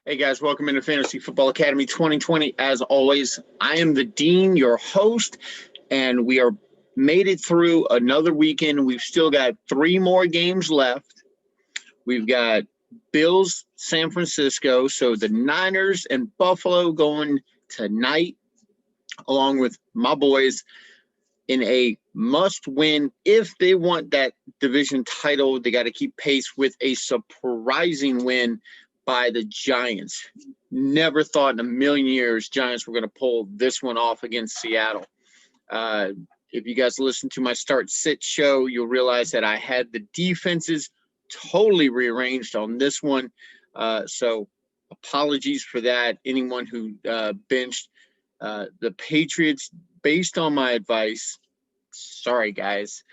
Hey guys, welcome into Fantasy Football Academy 2020. As always, I am the Dean, your host, and we are made it through another weekend. We've still got 3 more games left. We've got Bills, San Francisco, so the Niners and Buffalo going tonight, along with my boys in a must-win. If they want that division title, they got to keep pace with a surprising win by the Giants. Never thought in a million years Giants were going to pull this one off against Seattle. If you guys listen to my start-sit show, you'll realize that I had the defenses totally rearranged on this one. So apologies for that. Anyone who benched the Patriots, based on my advice, sorry guys,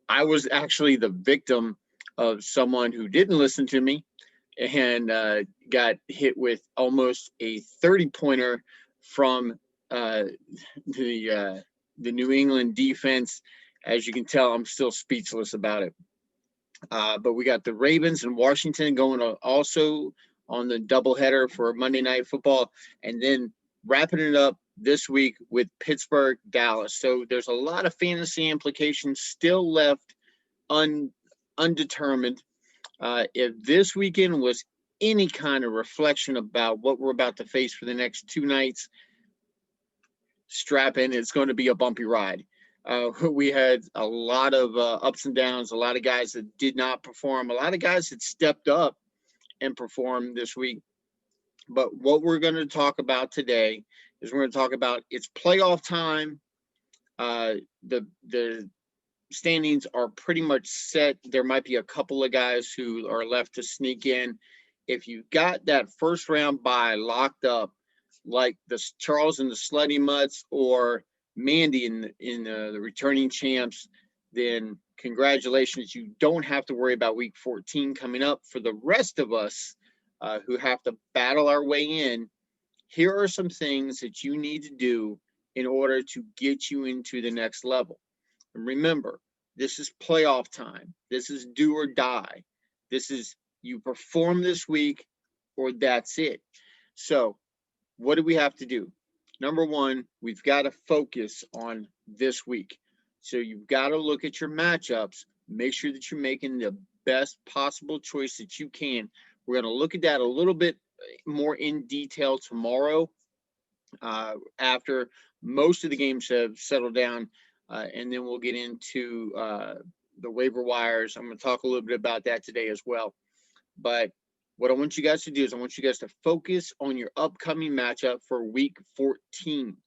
I was actually the victim of someone who didn't listen to me and got hit with almost a 30-pointer from the New England defense. As you can tell, I'm still speechless about it. But we got the Ravens and Washington going also on the doubleheader for Monday Night Football, and then wrapping it up this week with Pittsburgh, Dallas. So there's a lot of fantasy implications still left undetermined. If this weekend was any kind of reflection about what we're about to face for the next 2 nights, strap in. It's going to be a bumpy ride. We had a lot of ups and downs, a lot of guys that did not perform, a lot of guys that stepped up and performed this week. But what we're going to talk about today is we're going to talk about it's playoff time. The standings are pretty much set. There might be a couple of guys who are left to sneak in. If you got that first round bye locked up, like the Charles and the Slutty Mutts or Mandy in the returning champs, then congratulations. You don't have to worry about week 14 coming up. For the rest of us who have to battle our way in, here are some things that you need to do in order to get you into the next level. And remember, this is playoff time. This is do or die. This is you perform this week or that's it. So what do we have to do? Number one, we've got to focus on this week. So you've got to look at your matchups, make sure that you're making the best possible choice that you can. We're going to look at that a little bit more in detail tomorrow after most of the games have settled down, and then we'll get into the waiver wires. I'm going to talk a little bit about that today as well. But what I want you guys to do is I want you guys to focus on your upcoming matchup for week 14.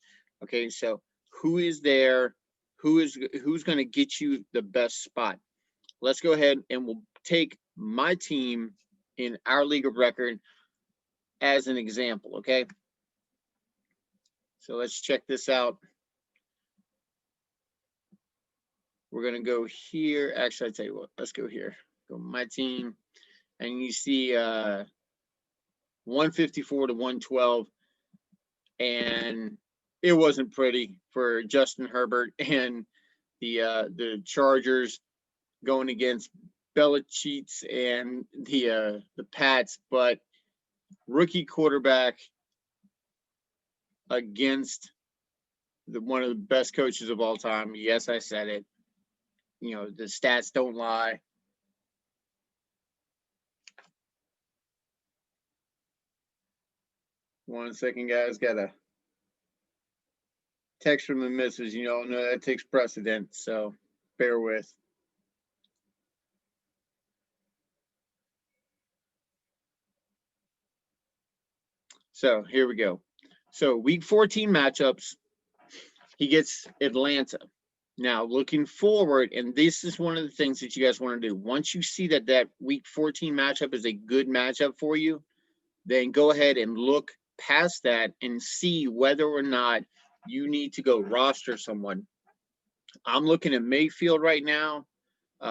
Okay, so who is there? Who's going to get you the best spot? Let's go ahead and we'll take my team in our league of record as an example, okay? So let's check this out. We're going to go here. Actually, I tell you what, let's go here. Go my team. And you see 154 to 112. And it wasn't pretty for Justin Herbert and the Chargers going against Belichick and the Pats, but rookie quarterback against one of the best coaches of all time. Yes, I said it. You know, the stats don't lie. One second, guys. Got a text from the missus. You know that takes precedence, so bear with. So here we go. So week 14 matchups, he gets Atlanta. Now looking forward, and this is one of the things that you guys want to do. Once you see that week 14 matchup is a good matchup for you, then go ahead and look past that and see whether or not you need to go roster someone. I'm looking at Mayfield right now.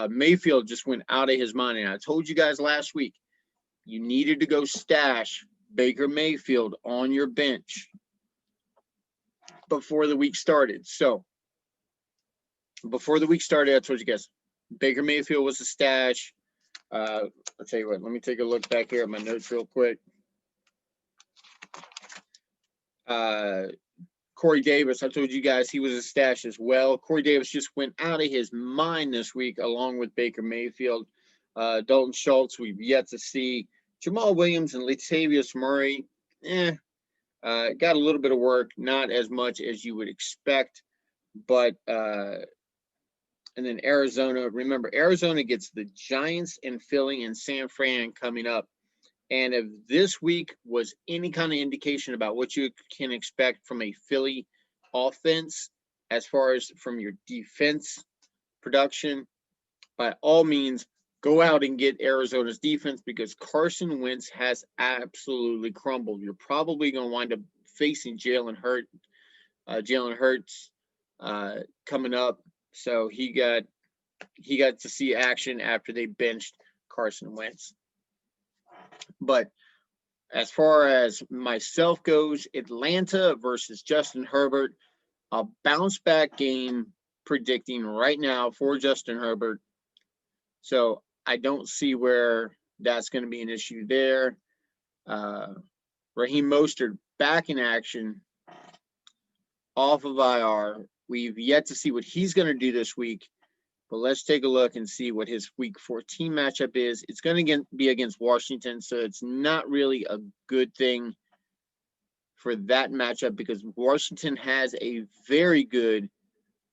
Mayfield just went out of his mind, and I told you guys last week, you needed to go stash Baker Mayfield on your bench before the week started. So before the week started, I told you guys, Baker Mayfield was a stash. I'll tell you what, let me take a look back here at my notes real quick. Corey Davis, I told you guys he was a stash as well. Corey Davis just went out of his mind this week, along with Baker Mayfield. Dalton Schultz, we've yet to see. Jamal Williams and Latavius Murray, got a little bit of work, not as much as you would expect. But and then Arizona, remember, Arizona gets the Giants and Philly and San Fran coming up. And if this week was any kind of indication about what you can expect from a Philly offense, as far as from your defense production, by all means, go out and get Arizona's defense, because Carson Wentz has absolutely crumbled. You're probably going to wind up facing Jalen Hurts coming up. So he got to see action after they benched Carson Wentz. But as far as myself goes, Atlanta versus Justin Herbert, a bounce back game predicting right now for Justin Herbert. So I don't see where that's going to be an issue there. Raheem Mostert back in action off of IR. We've yet to see what he's going to do this week. But let's take a look and see what his Week 14 matchup is. It's going to be against Washington, so it's not really a good thing for that matchup, because Washington has a very good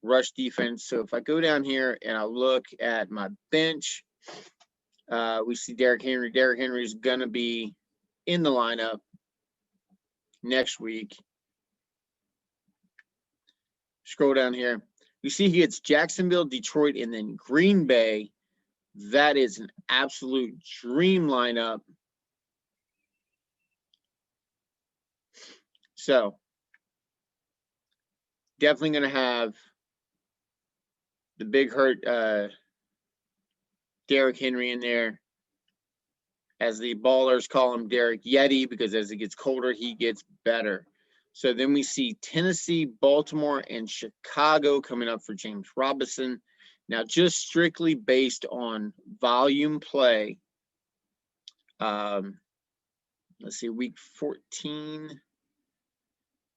rush defense. So if I go down here and I look at my bench, we see Derrick Henry. Derrick Henry is going to be in the lineup next week. Scroll down here. You see he gets Jacksonville, Detroit, and then Green Bay. That is an absolute dream lineup. So definitely going to have the big hurt Derrick Henry in there. As the ballers call him, Derrick Yeti, because as it gets colder, he gets better. So then we see Tennessee, Baltimore, and Chicago coming up for James Robinson. Now, just strictly based on volume play, let's see, Week 14,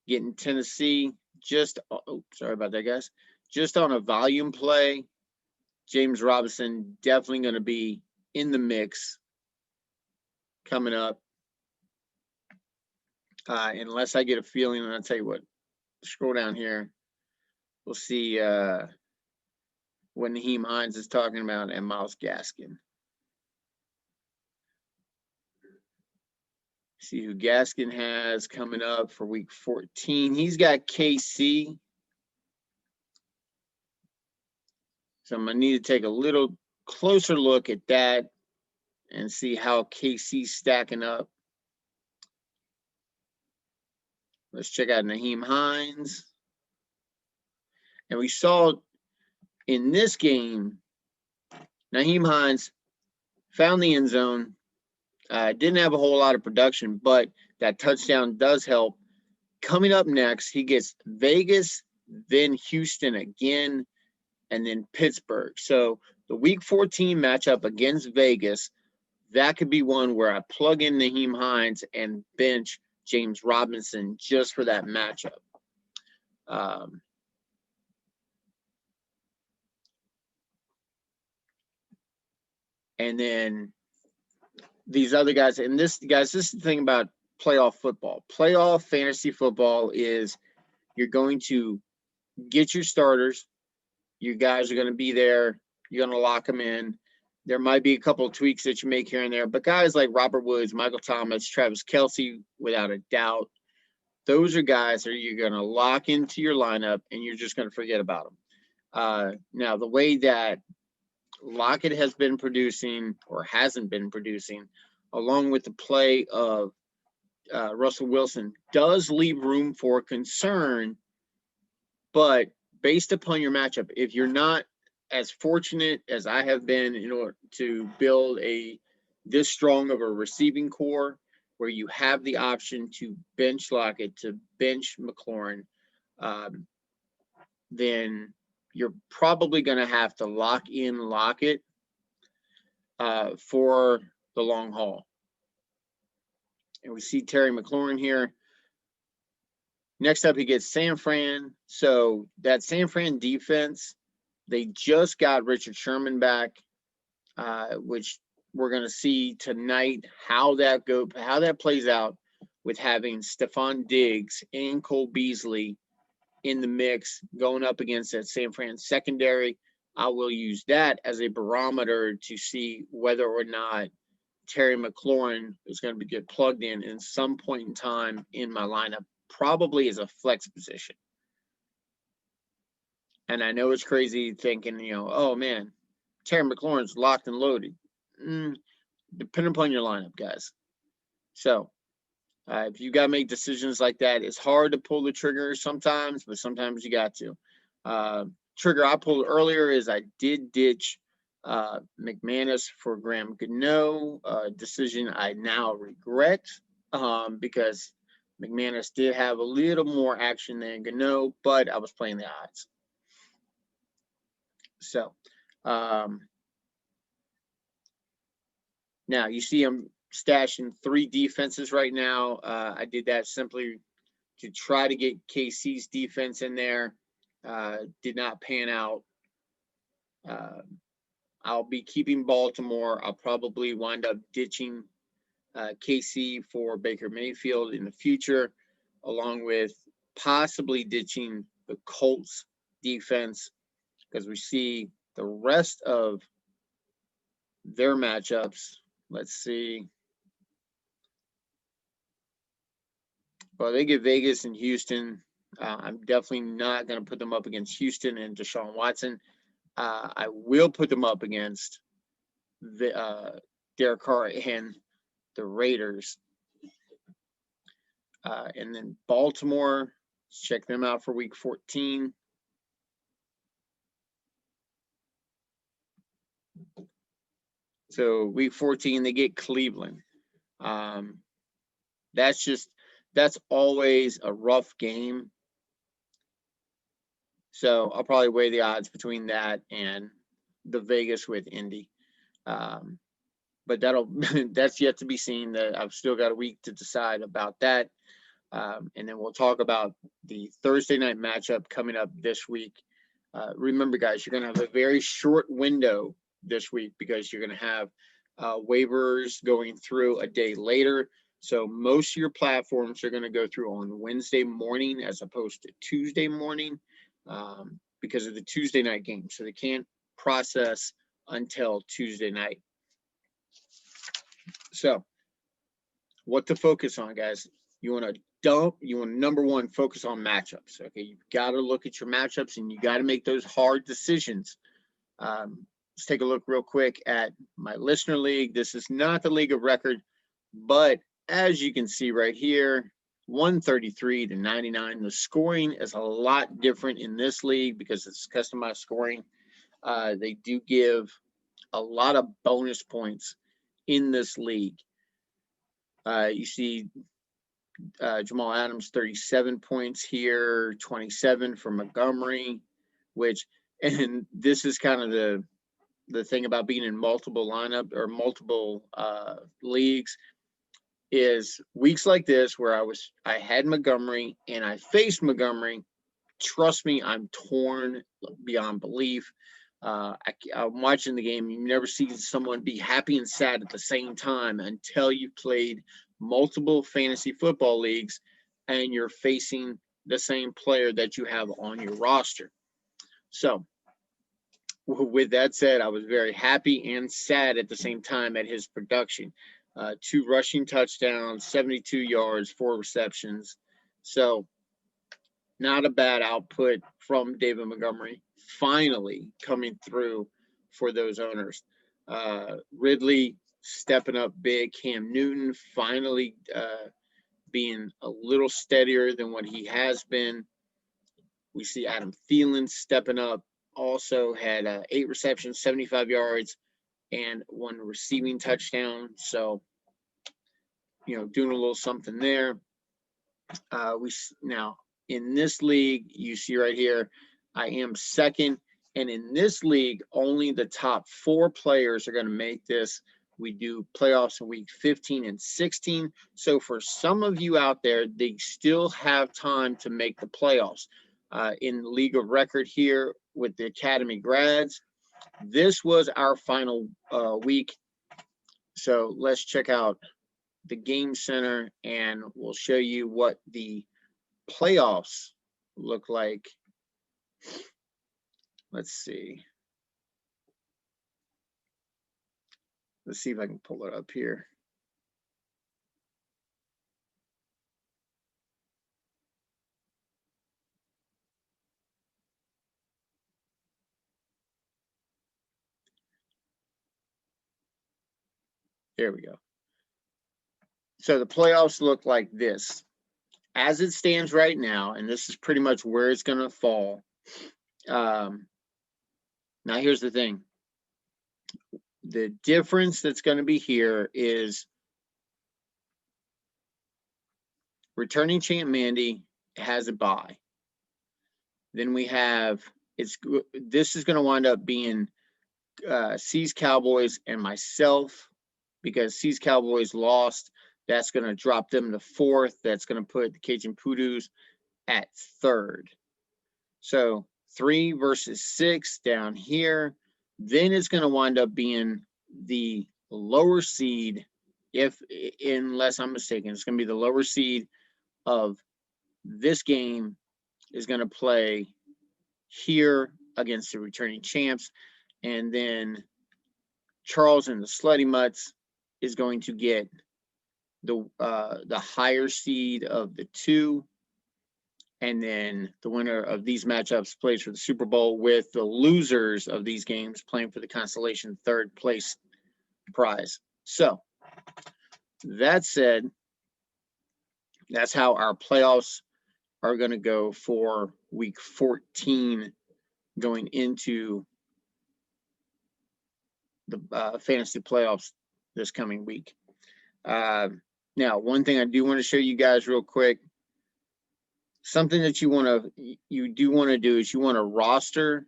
getting Tennessee, sorry about that, guys. Just on a volume play, James Robinson definitely going to be in the mix coming up. Unless I get a feeling, and I'll tell you what, scroll down here, we'll see what Nyheim Hines is talking about and Myles Gaskin. See who Gaskin has coming up for Week 14. He's got KC. So I'm going to need to take a little closer look at that and see how KC's stacking up. Let's check out Nyheim Hines. And we saw in this game, Nyheim Hines found the end zone. Didn't have a whole lot of production, but that touchdown does help. Coming up next, he gets Vegas, then Houston again, and then Pittsburgh. So the Week 14 matchup against Vegas, that could be one where I plug in Nyheim Hines and bench James Robinson just for that matchup. And then these other guys, and this is the thing about playoff football. Playoff fantasy football is you're going to get your starters. You guys are going to be there. You're going to lock them in. There might be a couple of tweaks that you make here and there, but guys like Robert Woods, Michael Thomas, Travis Kelce, without a doubt, those are guys that you're going to lock into your lineup, and you're just going to forget about them. Now, the way that Lockett has been producing or hasn't been producing, along with the play of Russell Wilson, does leave room for concern. But based upon your matchup, if you're not as fortunate as I have been in order to build this strong of a receiving core, where you have the option to bench Lockett, to bench McLaurin, then you're probably going to have to lock in Lockett for the long haul. And we see Terry McLaurin here. Next up, he gets San Fran. So that San Fran defense, they just got Richard Sherman back, which we're going to see tonight how that plays out with having Stephon Diggs and Cole Beasley in the mix going up against that San Fran secondary. I will use that as a barometer to see whether or not Terry McLaurin is going to get plugged in some point in time in my lineup, probably as a flex position. And I know it's crazy thinking, oh man, Terry McLaurin's locked and loaded. Depending upon your lineup, guys. So if you got to make decisions like that, it's hard to pull the trigger sometimes, but sometimes you got to. Trigger I pulled earlier is I did ditch McManus for Graham Gano, decision I now regret because McManus did have a little more action than Gano, but I was playing the odds. So now you see I'm stashing 3 defenses right now. I did that simply to try to get KC's defense in there. Did not pan out. I'll be keeping Baltimore. I'll probably wind up ditching KC for Baker Mayfield in the future, along with possibly ditching the Colts defense, because we see the rest of their matchups. Let's see. Well, they get Vegas and Houston. I'm definitely not going to put them up against Houston and Deshaun Watson. I will put them up against Derek Carr and the Raiders. And then Baltimore, let's check them out for week 14. So week 14, they get Cleveland. That's always a rough game. So I'll probably weigh the odds between that and the Vegas with Indy. But that's yet to be seen. That I've still got a week to decide about that. And then we'll talk about the Thursday night matchup coming up this week. Remember, guys, you're going to have a very short window this week because you're going to have waivers going through a day later. So most of your platforms are going to go through on Wednesday morning as opposed to Tuesday morning because of the Tuesday night game. So they can't process until Tuesday night. So what to focus on, guys? You want to number one, focus on matchups. Okay, you've got to look at your matchups and you got to make those hard decisions. Let's take a look real quick at my listener league. This is not the league of record, but as you can see right here, 133 to 99. The scoring is a lot different in this league because it's customized scoring. They do give a lot of bonus points in this league. You see Jamal Adams, 37 points here, 27 for Montgomery, and this is kind of the thing about being in multiple lineup or multiple leagues is weeks like this where I had Montgomery and I faced Montgomery. Trust me, I'm torn beyond belief. I'm watching the game. You never see someone be happy and sad at the same time until you've played multiple fantasy football leagues and you're facing the same player that you have on your roster. So with that said, I was very happy and sad at the same time at his production. 2 rushing touchdowns, 72 yards, 4 receptions. So not a bad output from David Montgomery, finally coming through for those owners. Ridley stepping up big. Cam Newton finally being a little steadier than what he has been. We see Adam Thielen stepping up. Also had 8 receptions, 75 yards, and 1 receiving touchdown. So, doing a little something there. Now in this league, you see right here, I am second. And in this league, only the top 4 players are going to make this We do playoffs in week 15 and 16. So for some of you out there, they still have time to make the playoffs. In the League of Record here with the Academy grads, this was our final week. So let's check out the game center and we'll show you what the playoffs look like. Let's see. Let's see if I can pull it up here. There we go. So the playoffs look like this. As it stands right now, and this is pretty much where it's going to fall. Now, here's the thing. The difference that's going to be here is returning champ Mandy has a bye. Then we have, this is going to wind up being C's Cowboys and myself, because C's Cowboys lost. That's going to drop them to 4th. That's going to put the Cajun Poodoos at 3rd. So 3 versus 6 down here. Then it's going to wind up being the lower seed, unless I'm mistaken, it's going to be the lower seed of this game is going to play here against the returning champs. And then Charles and the Slutty Mutts is going to get the higher seed of the 2. And then the winner of these matchups plays for the Super Bowl, with the losers of these games playing for the consolation 3rd place prize. So that said, that's how our playoffs are going to go for week 14 going into the fantasy playoffs this coming week. Now, one thing I do want to show you guys real quick, something that you do want to do is you want to roster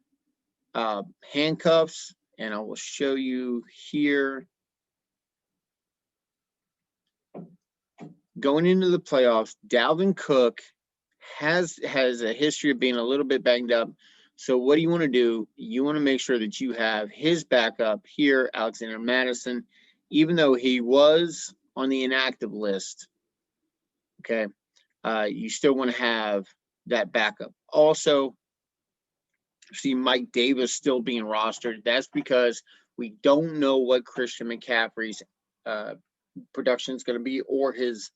handcuffs, and I will show you here. Going into the playoffs, Dalvin Cook has a history of being a little bit banged up. So what do you want to do? You want to make sure that you have his backup here, Alexander Madison, even though he was on the inactive list. Okay. You still want to have that backup. Also, see Mike Davis still being rostered. That's because we don't know what Christian McCaffrey's production is going to be, or his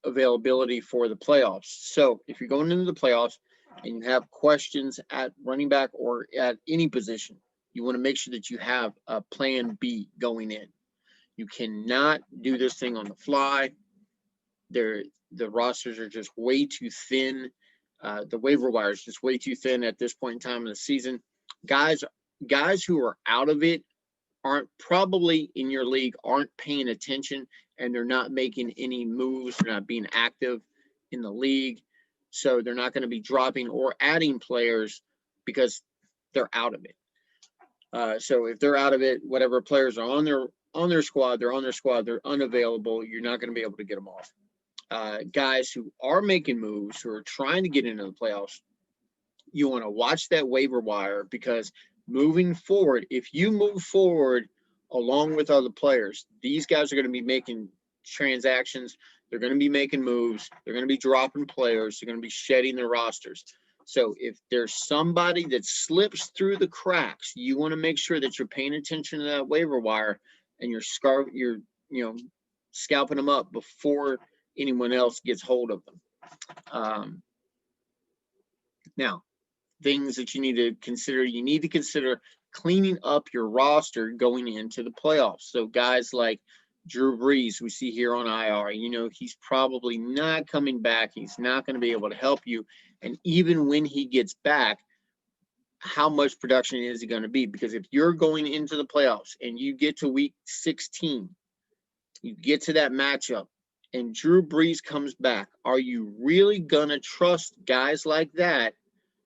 availability for the playoffs. So if you're going into the playoffs and you have questions at running back or at any position, you want to make sure that you have a plan B going in. You cannot do this thing on the fly. The rosters are just way too thin. The waiver wire is just way too thin at this point in time in the season. Guys who are out of it aren't probably in your league, aren't paying attention, and they're not making any moves. They're not being active in the league. So they're not going to be dropping or adding players because they're out of it. So if they're out of it, whatever players are on their squad, they're on their squad, they're unavailable. You're not going to be able to get them off. Guys who are making moves, who are trying to get into the playoffs, you want to watch that waiver wire, because moving forward, if you move forward along with other players, these guys are going to be making transactions. They're going to be making moves. They're going to be dropping players. They're going to be shedding their rosters. So if there's somebody that slips through the cracks, you want to make sure that you're paying attention to that waiver wire and you're scalping them up before anyone else gets hold of them. Now, things that you need to consider. You need to consider cleaning up your roster going into the playoffs. So guys like Drew Brees, we see here on IR, he's probably not coming back. He's not going to be able to help you. And even when he gets back, how much production is he going to be? Because if you're going into the playoffs and you get to week 16, you get to that matchup, and Drew Brees comes back, are you really going to trust guys like that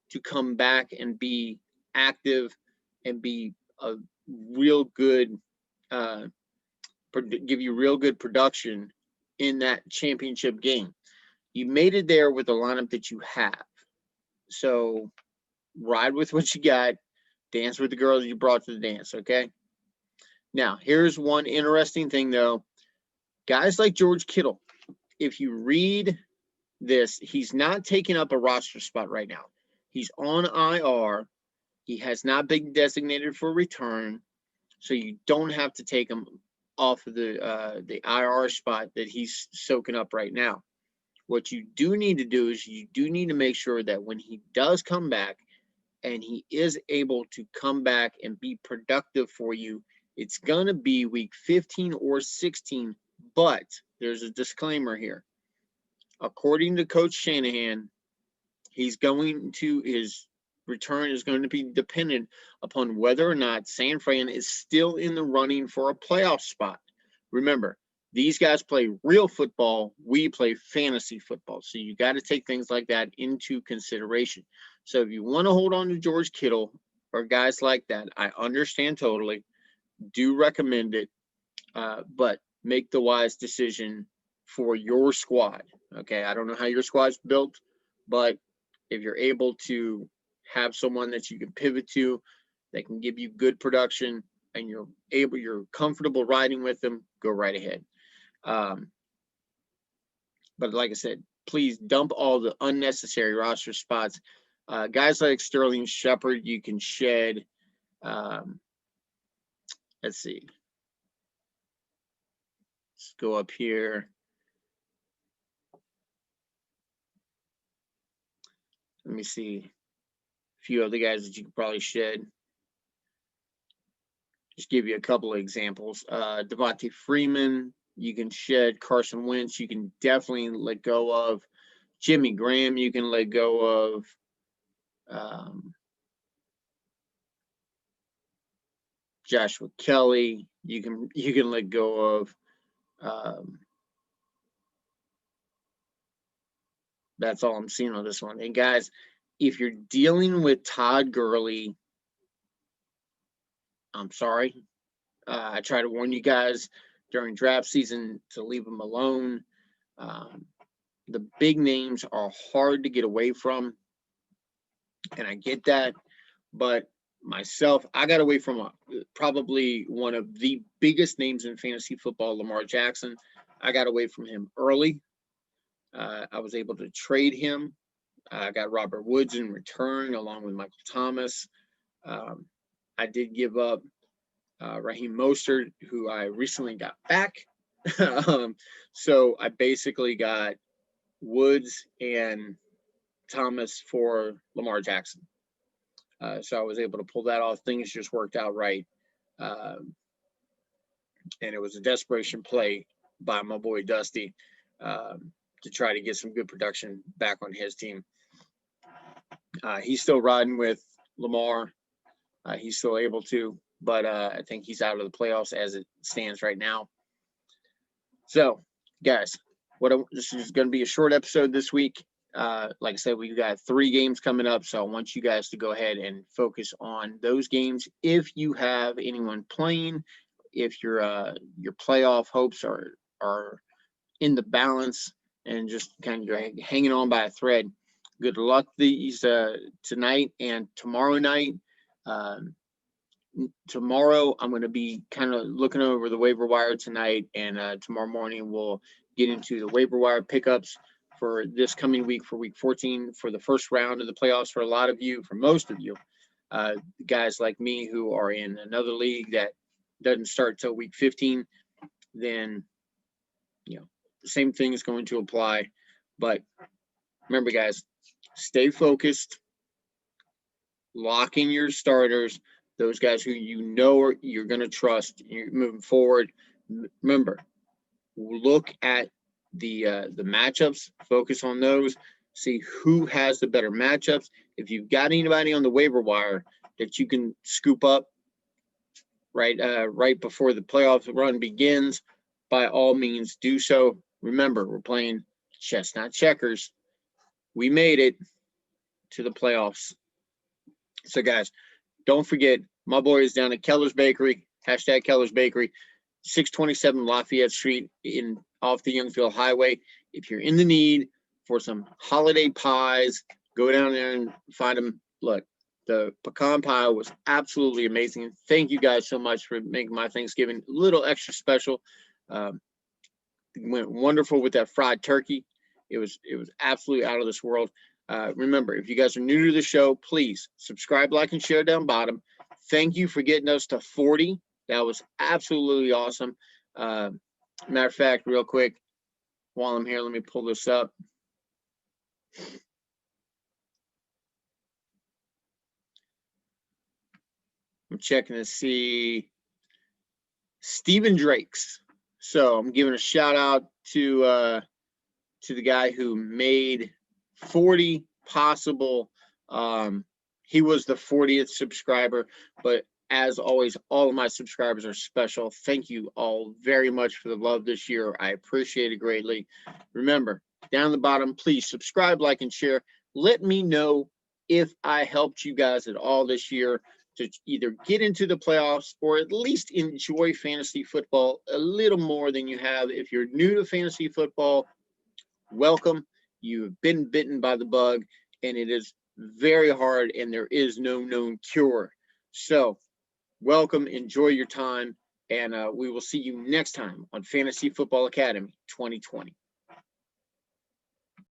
to come back and be active and be a real good give you real good production in that championship game. You made it there with the lineup that you have. So ride with what you got. Dance with the girls you brought to the dance, okay? Now, here's one interesting thing, though. Guys like George Kittle, if you read this, he's not taking up a roster spot right now. He's on IR. He has not been designated for return, so you don't have to take him off of the IR spot that he's soaking up right now. What you do need to do is you do need to make sure that when he does come back and he is able to come back and be productive for you, it's going to be week 15 or 16, but there's a disclaimer here. According to Coach Shanahan, his return is going to be dependent upon whether or not San Fran is still in the running for a playoff spot. Remember, these guys play real football. We play fantasy football. So you got to take things like that into consideration. So if you want to hold on to George Kittle or guys like that, I understand totally. Do recommend it, but make the wise decision for your squad. Okay, I don't know how your squad's built, but if you're able to have someone that you can pivot to that can give you good production and you're comfortable riding with them, go right ahead. But like I said, please dump all the unnecessary roster spots. Guys like Sterling Shepard, you can shed. Let's see. Let's go up here. Let me see. A few other guys that you could probably shed. Just give you a couple of examples. Devontae Freeman, you can shed. Carson Wentz, you can definitely let go of. Jimmy Graham, you can let go of. Joshua Kelly, you can let go of. That's all I'm seeing on this one. And guys, if you're dealing with Todd Gurley, I'm sorry. I try to warn you guys during draft season to leave him alone. The big names are hard to get away from, and I get that. But myself, I got away from probably one of the biggest names in fantasy football, Lamar Jackson. I got away from him early. I was able to trade him. I got Robert Woods in return, along with Michael Thomas. I did give up Raheem Mostert, who I recently got back. So I basically got Woods and Thomas for Lamar Jackson. So I was able to pull that off. Things just worked out right. And it was a desperation play by my boy Dusty to try to get some good production back on his team. He's still riding with Lamar. He's still able to, but I think he's out of the playoffs as it stands right now. So, guys, this is going to be a short episode this week. Like I said, we've got 3 games coming up, so I want you guys to go ahead and focus on those games. If you have anyone playing, if your playoff hopes are in the balance and just kind of hanging on by a thread, good luck these tonight and tomorrow night. Tomorrow I'm going to be kind of looking over the waiver wire tonight, and tomorrow morning we'll get into the waiver wire pickups for this coming week, for week 14, for the first round of the playoffs. For a lot of you, for most of you, guys like me who are in another league that doesn't start till week 15, then the same thing is going to apply. But remember, guys, stay focused, lock in your starters, those guys who you're going to trust. You're moving forward. Remember, look at the matchups, focus on those, see who has the better matchups. If you've got anybody on the waiver wire that you can scoop up right before the playoff run begins, by all means do so. Remember, we're playing chess, not checkers. We made it to the playoffs. So, guys, don't forget, my boy is down at Keller's Bakery, #Keller's Bakery. 627 Lafayette Street off the Youngfield Highway. If you're in the need for some holiday pies, go down there and find them. Look, the pecan pie was absolutely amazing. Thank you guys so much for making my Thanksgiving a little extra special. Went wonderful with that fried turkey. It was absolutely out of this world. Remember, if you guys are new to the show, please subscribe, like, and share down bottom. Thank you for getting us to 40. That was absolutely awesome. Matter of fact, real quick, while I'm here, let me pull this up. I'm checking to see Stephen Drakes. So I'm giving a shout out to the guy who made 40 possible. He was the 40th subscriber, but as always, all of my subscribers are special. Thank you all very much for the love this year. I appreciate it greatly. Remember, down the bottom, please subscribe, like, and share. Let me know if I helped you guys at all this year to either get into the playoffs or at least enjoy fantasy football a little more than you have. If you're new to fantasy football, welcome. You've been bitten by the bug, and it is very hard, and there is no known cure. So welcome, enjoy your time, and we will see you next time on Fantasy Football Academy 2020.